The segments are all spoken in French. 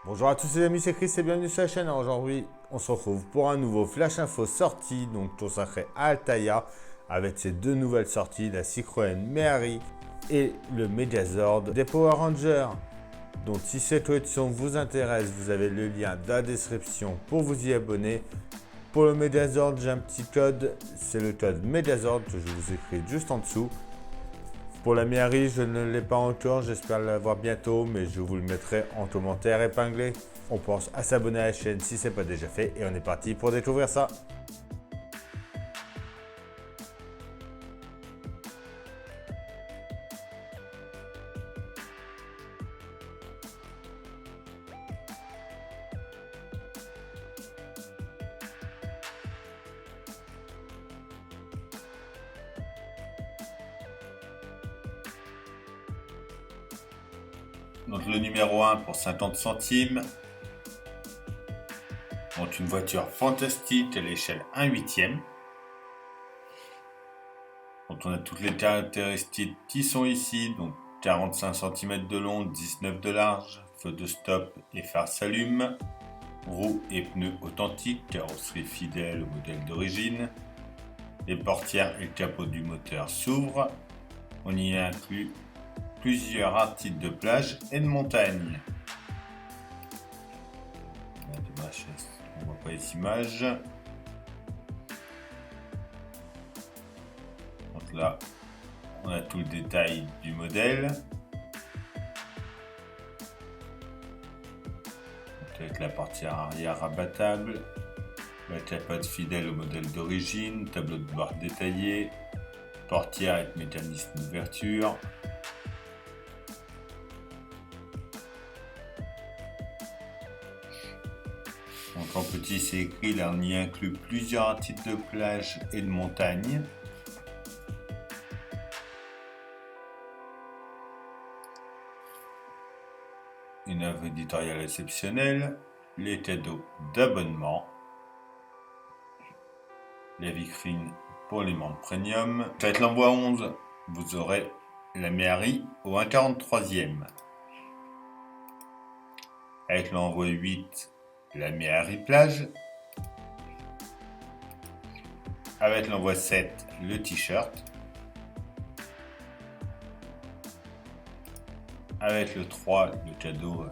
Bonjour à tous les amis, c'est Chris et bienvenue sur la chaîne. Alors aujourd'hui, on se retrouve pour un nouveau Flash Info sortie, donc consacré à Altaïa, avec ses deux nouvelles sorties, la Citroën Méhari et le Megazord des Power Rangers. Donc si cette collection vous intéresse, vous avez le lien dans la description pour vous y abonner. Pour le Megazord, j'ai un petit code, c'est le code Megazord que je vous écris juste en dessous. Pour la Méhari, je ne l'ai pas encore, j'espère l'avoir bientôt, mais je vous le mettrai en commentaire épinglé. On pense à s'abonner à la chaîne si ce n'est pas déjà fait et on est parti pour découvrir ça. Donc le numéro 1 pour 50 centimes. Donc une voiture fantastique à l'échelle 1/8. Donc on a toutes les caractéristiques qui sont ici. Donc 45 cm de long, 19 de large, feu de stop et phare s'allume. Roues et pneus authentiques, carrosserie fidèle au modèle d'origine. Les portières et le capot du moteur s'ouvrent. On y inclut plusieurs articles de plage et de montagne. On voit pas les images. Donc là, on a tout le détail du modèle. Donc avec la portière arrière rabattable, la capote fidèle au modèle d'origine, tableau de bord détaillé, portière avec mécanisme d'ouverture. Donc en petit c'est écrit, là on y inclut plusieurs articles de plage et de montagne. Une œuvre éditoriale exceptionnelle, les cadeaux d'abonnement, la vitrine pour les membres premium. Avec l'envoi 11, vous aurez la Méhari au 1/43e. Avec l'envoi 8, la Méhari plage. Avec l'envoi 7, le t-shirt. Avec le 3, le cadeau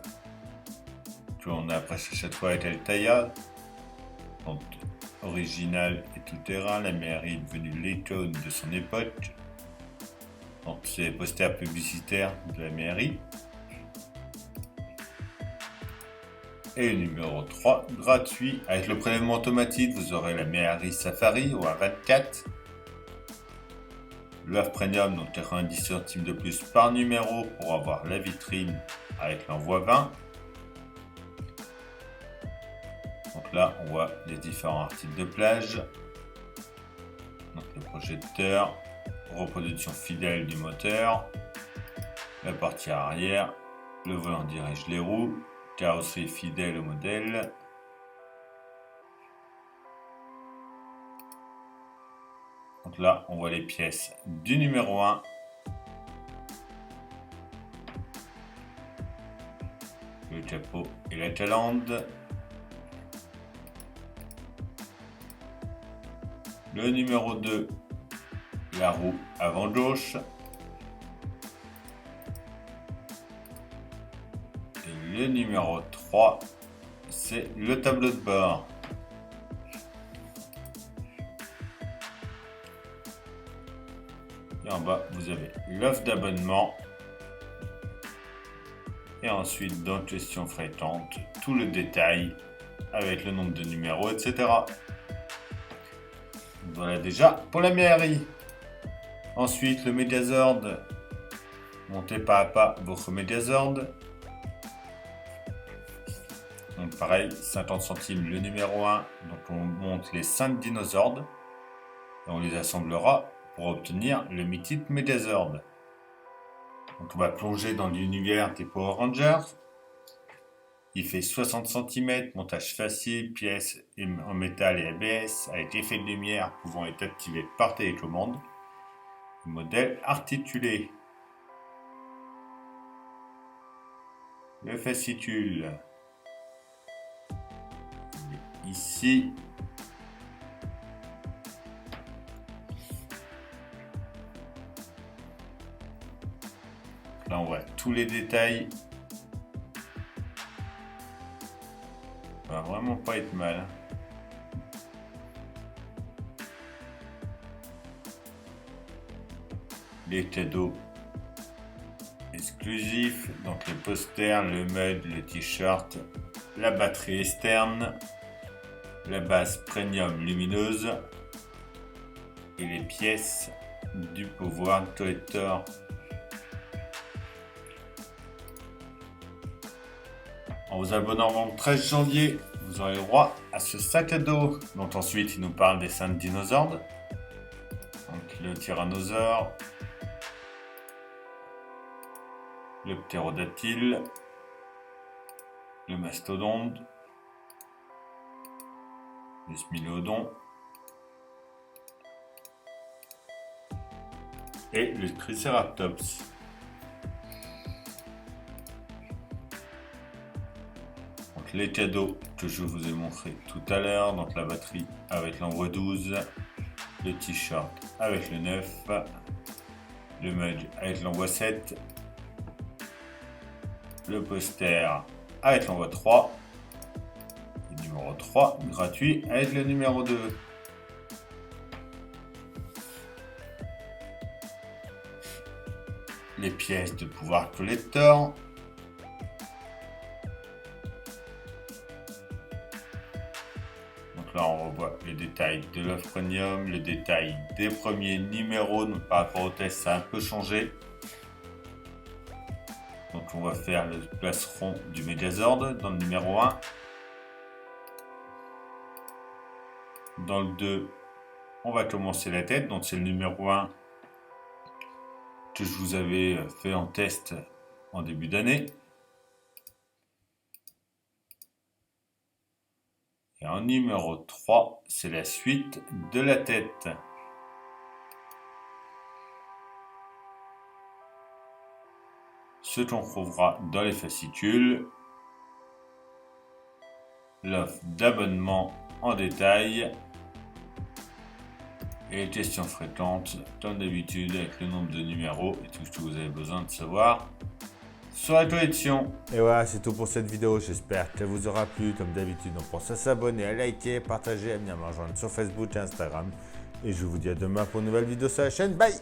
que l'on a presque chaque fois avec Altaïa. Donc, original et tout terrain, la Méhari est devenue l'icône de son époque. Donc c'est les posters publicitaires de la Méhari. Et le numéro 3, gratuit. Avec le prélèvement automatique, vous aurez la Méhari Safari au 1/24. L'offre premium, donc 90 centimes de plus par numéro pour avoir la vitrine avec l'envoi 20. Donc là, on voit les différents articles de plage. Donc le projecteur, reproduction fidèle du moteur, la portière arrière, le volant dirige les roues, carrosserie fidèle au modèle. Donc là, on voit les pièces du numéro 1. Le capot et la calandre. Le numéro 2, la roue avant gauche. Et le numéro 3, c'est le tableau de bord. Et en bas, vous avez l'offre d'abonnement. Et ensuite, dans questions fréquentes, tout le détail avec le nombre de numéros, etc. Voilà déjà pour la Méhari. Ensuite, le Megazord. Montez pas à pas votre Megazord. Donc pareil, 50 centimes le numéro 1. Donc on monte les 5 dinosaures. Et on les assemblera pour obtenir le mythique Megazord. Donc on va plonger dans l'univers des Power Rangers. Il fait 60 cm, montage facile, pièces en métal et ABS, avec effet de lumière pouvant être activé par télécommande. Modèle articulé. Le fascicule. ici. Là, on voit tous les détails. Ça va vraiment pas être mal. Les cadeaux exclusifs, donc les posters, le mug, le t-shirt, la batterie externe, la base premium lumineuse et les pièces du pouvoir collector. En vous abonnant avant le 13 janvier, vous aurez le droit à ce sac à dos, dont ensuite il nous parle des 5 dinosaures. Donc le tyrannosaure, le ptérodactyle, le mastodonte, le smilodon et le triceratops. Donc les cadeaux que je vous ai montré tout à l'heure, donc la batterie avec l'envoi 12, le t-shirt avec le 9, le mug avec l'envoi 7, le poster avec l'envoi 3, le numéro 3 gratuit avec le numéro 2. Les pièces de pouvoir collector. Donc là on revoit les détails de l'offre premium, le détail des premiers numéros. Donc par rapport au test ça a un peu changé. Donc on va faire le plastron du Megazord dans le numéro 1. Dans le 2, on va commencer la tête. Donc c'est le numéro 1 que je vous avais fait en test en début d'année. Et en numéro 3, c'est la suite de la tête. Ce qu'on trouvera dans les fascicules, l'offre d'abonnement en détail et les questions fréquentes, comme d'habitude avec le nombre de numéros et tout ce que vous avez besoin de savoir sur la collection. Et voilà, c'est tout pour cette vidéo. J'espère qu'elle vous aura plu. Comme d'habitude, on pense à s'abonner, à liker, partager, à venir me rejoindre sur Facebook et Instagram. Et je vous dis à demain pour une nouvelle vidéo sur la chaîne. Bye!